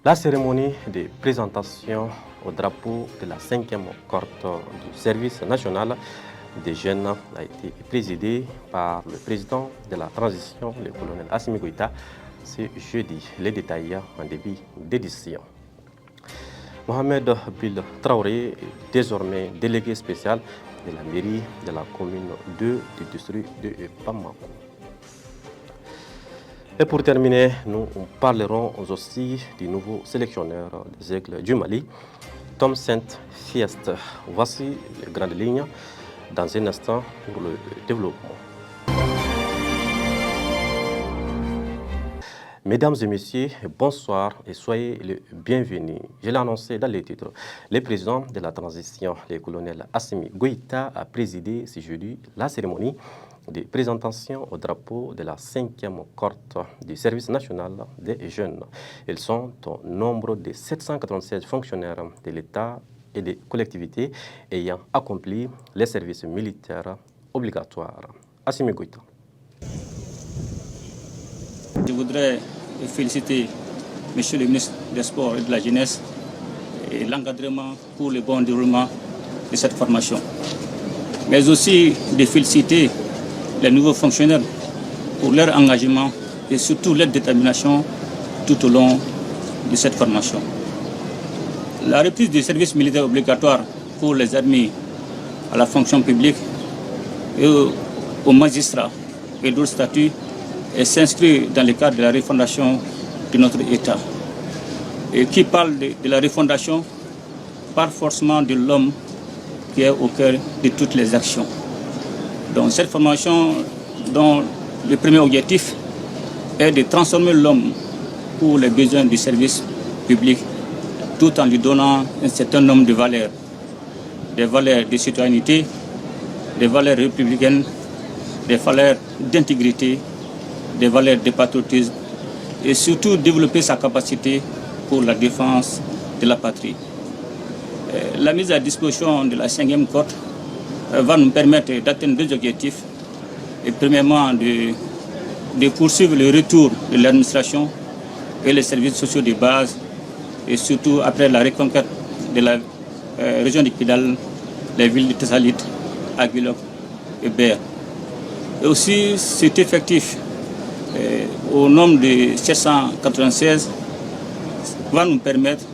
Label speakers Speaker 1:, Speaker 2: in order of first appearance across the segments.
Speaker 1: La cérémonie de présentation au drapeau de la 5e cohorte du service national des jeunes a été présidée par le président de la transition, le colonel Assimi Goïta, ce jeudi. Les détails en début d'édition. Mohamed Bil Traoré est désormais délégué spécial de la mairie de la commune 2 du district de Bamako. Et pour terminer, nous parlerons aussi du nouveau sélectionneur des Aigles du Mali, Tom Saint-Fiest. Voici les grandes lignes dans un instant pour le développement. Mesdames et messieurs, bonsoir et soyez les bienvenus. Je l'ai annoncé dans les titres. Le président de la transition, le colonel Assimi Goïta, a présidé ce jeudi la cérémonie de présentation au drapeau de la 5e cohorte du service national des jeunes. Ils sont au nombre de 796 fonctionnaires de l'État et des collectivités ayant accompli les services militaires obligatoires. Assimi Goïta.
Speaker 2: Je voudrais féliciter Monsieur le ministre des Sports et de la Jeunesse et l'encadrement pour le bon déroulement de cette formation. Mais aussi de féliciter les nouveaux fonctionnaires pour leur engagement et surtout leur détermination tout au long de cette formation. La reprise du service militaire obligatoire pour les admis à la fonction publique et aux magistrats et d'autres statuts et s'inscrit dans le cadre de la refondation de notre État. Et qui parle de la refondation parle forcément de l'homme qui est au cœur de toutes les actions. Donc cette formation, dont le premier objectif est de transformer l'homme pour les besoins du service public, tout en lui donnant un certain nombre de valeurs. Des valeurs de citoyenneté, des valeurs républicaines, des valeurs d'intégrité, des valeurs de patriotisme et surtout développer sa capacité pour la défense de la patrie. La mise à disposition de la 5e cohorte va nous permettre d'atteindre deux objectifs. Et premièrement, de poursuivre le retour de l'administration et les services sociaux de base et surtout après la reconquête de la région de Kidal, les villes de Tessalit, Aguilok et Ber. Et aussi cet effectif au nombre de 796 va nous permettre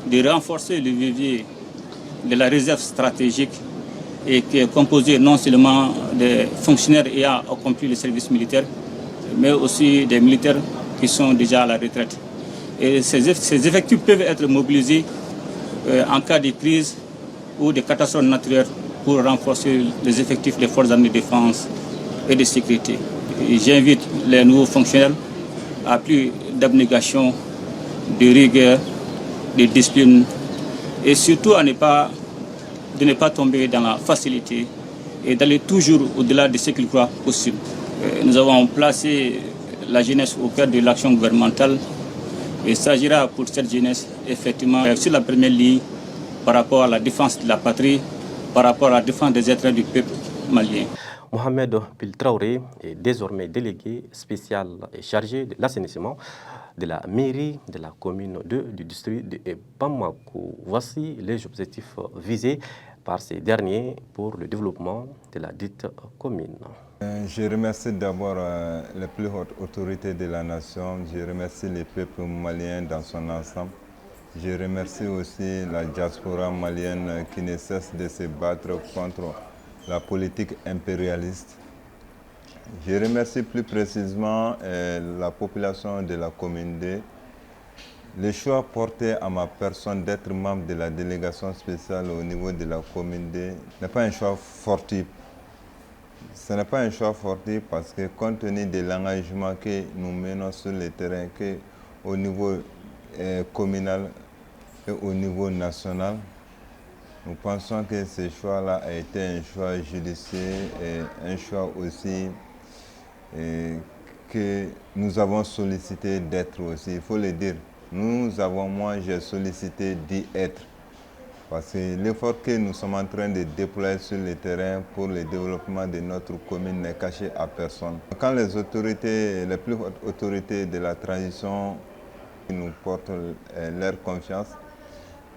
Speaker 2: de renforcer le vivier de la réserve stratégique et qui est composé non seulement des fonctionnaires ayant accompli le service militaire, mais aussi des militaires qui sont déjà à la retraite. Et ces effectifs peuvent être mobilisés en cas de crise ou de catastrophe naturelle pour renforcer les effectifs des forces armées de défense et de sécurité. J'invite les nouveaux fonctionnaires à plus d'abnégation, de rigueur, de discipline et surtout de ne pas tomber dans la facilité et d'aller toujours au-delà de ce qu'ils croient possible. Nous avons placé la jeunesse au cœur de l'action gouvernementale et il s'agira pour cette jeunesse effectivement sur la première ligne par rapport à la défense de la patrie, par rapport à la défense des intérêts du peuple malien.
Speaker 1: Mohamed Bil Traoré est désormais délégué spécial et chargé de l'assainissement de la mairie de la commune 2 du district de Bamako. Voici les objectifs visés par ces derniers pour le développement de la dite commune.
Speaker 3: Je remercie d'abord les plus hautes autorités de la nation. Je remercie le peuple malien dans son ensemble. Je remercie aussi la diaspora malienne qui ne cesse de se battre contre la politique impérialiste. Je remercie plus précisément la population de la commune 2. Le choix porté à ma personne d'être membre de la délégation spéciale au niveau de la commune 2 n'est pas un choix fortuit. Ce n'est pas un choix fortuit parce que compte tenu de l'engagement que nous menons sur le terrain, que au niveau communal et au niveau national, nous pensons que ce choix-là a été un choix judicieux et un choix aussi que nous avons sollicité d'être aussi. Il faut le dire. Moi j'ai sollicité d'y être. Parce que l'effort que nous sommes en train de déployer sur le terrain pour le développement de notre commune n'est caché à personne. Quand les plus hautes autorités de la transition qui nous portent leur confiance.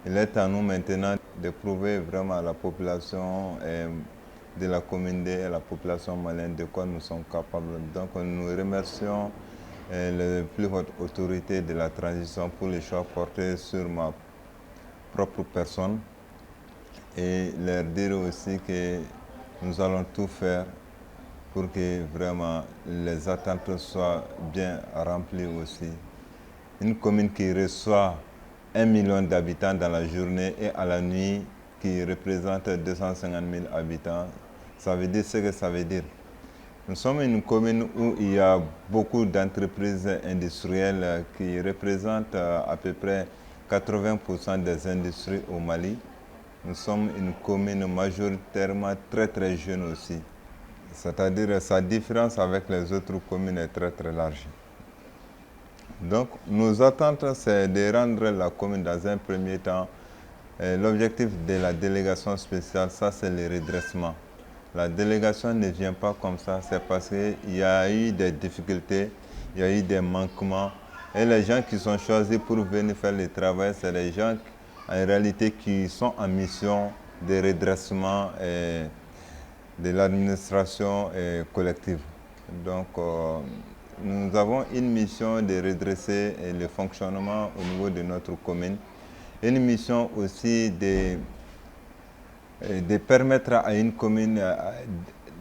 Speaker 3: Il est à nous maintenant de prouver vraiment à la population de la commune et à la population malienne de quoi nous sommes capables. Donc nous remercions les plus hautes autorités de la transition pour les choix portés sur ma propre personne et leur dire aussi que nous allons tout faire pour que vraiment les attentes soient bien remplies aussi. Une commune qui reçoit 1 million d'habitants dans la journée et à la nuit qui représente 250 000 habitants, ça veut dire ce que ça veut dire. Nous sommes une commune où il y a beaucoup d'entreprises industrielles qui représentent à peu près 80% des industries au Mali. Nous sommes une commune majoritairement très jeune aussi. C'est-à-dire sa différence avec les autres communes est très large. Donc nos attentes, c'est de rendre la commune dans un premier temps. L'objectif de la délégation spéciale, ça c'est le redressement. La délégation ne vient pas comme ça, c'est parce qu'il y a eu des difficultés, il y a eu des manquements. Et les gens qui sont choisis pour venir faire le travail, c'est les gens en réalité qui sont en mission de redressement de l'administration collective. Donc nous avons une mission de redresser le fonctionnement au niveau de notre commune. Une mission aussi de permettre à une commune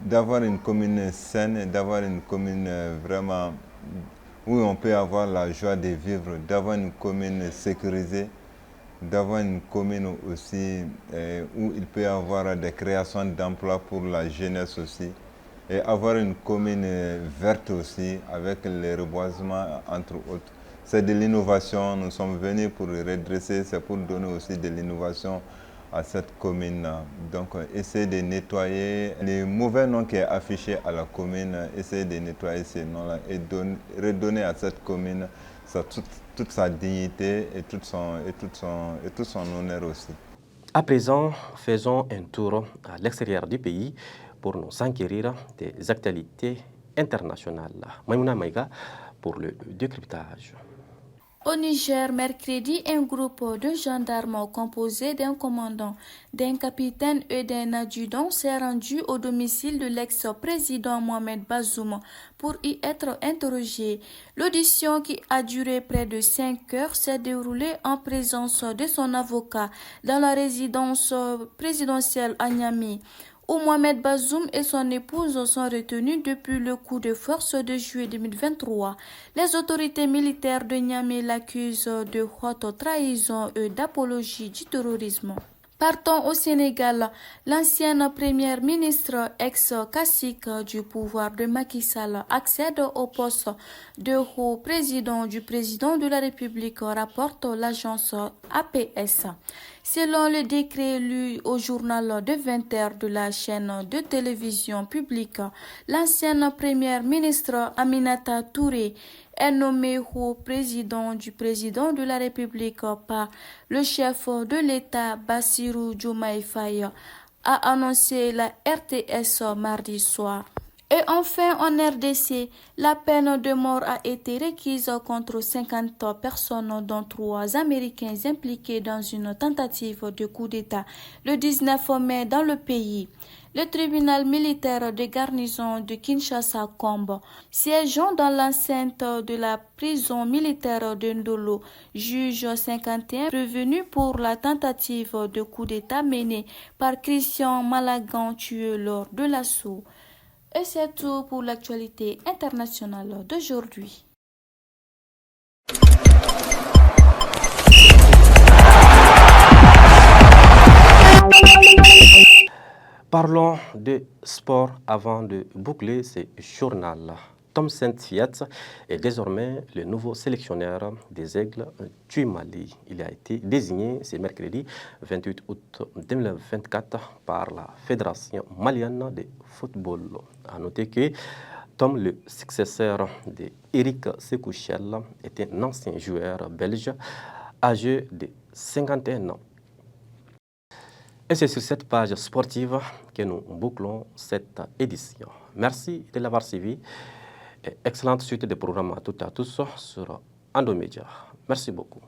Speaker 3: d'avoir une commune saine, d'avoir une commune vraiment où on peut avoir la joie de vivre, d'avoir une commune sécurisée, d'avoir une commune aussi où il peut y avoir des créations d'emplois pour la jeunesse aussi, et avoir une commune verte aussi avec le reboisement entre autres. C'est de l'innovation, nous sommes venus pour redresser, c'est pour donner aussi de l'innovation à cette commune. Donc essayer de nettoyer les mauvais noms qui est affiché à la commune, essayer de nettoyer ces noms-là et redonner à cette commune toute sa dignité et tout son honneur aussi.
Speaker 1: À présent, faisons un tour à l'extérieur du pays pour nous enquérir des actualités internationales. Maïmouna Maïga pour le décryptage.
Speaker 4: Au Niger, mercredi, un groupe de gendarmes composé d'un commandant, d'un capitaine et d'un adjudant s'est rendu au domicile de l'ex-président Mohamed Bazoum pour y être interrogé. L'audition, qui a duré près de 5 heures, s'est déroulée en présence de son avocat dans la résidence présidentielle à Niamey, où Mohamed Bazoum et son épouse sont retenus depuis le coup de force de juillet 2023. Les autorités militaires de Niamey l'accusent de haute trahison et d'apologie du terrorisme. Partons au Sénégal. L'ancienne première ministre ex-cacique du pouvoir de Macky Sall accède au poste de haut président du président de la République, rapporte l'agence APS. Selon le décret lu au journal de 20h de la chaîne de télévision publique, l'ancienne première ministre Aminata Touré est nommée haut président du président de la République par le chef de l'État Bassirou Diomaye Faye, a annoncé la RTS mardi soir. Et enfin, en RDC, la peine de mort a été requise contre 50 personnes, dont 3 Américains impliqués dans une tentative de coup d'État le 19 mai dans le pays. Le tribunal militaire de garnison de Kinshasa-Kombo, siégeant dans l'enceinte de la prison militaire de Ndolo, juge 51 prévenus pour la tentative de coup d'État menée par Christian Malagan tué lors de l'assaut. Et c'est tout pour l'actualité internationale d'aujourd'hui.
Speaker 1: Parlons de sport avant de boucler ce journal. Tom Saint-Fiat est désormais le nouveau sélectionneur des Aigles du Mali. Il a été désigné ce mercredi 28 août 2024 par la Fédération malienne de football. A noter que Tom, le successeur d'Éric Sékouchel, est un ancien joueur belge âgé de 51 ans. Et c'est sur cette page sportive que nous bouclons cette édition. Merci de l'avoir suivi. Et excellente suite de programmes à toutes et à tous sur Andomédia. Merci beaucoup.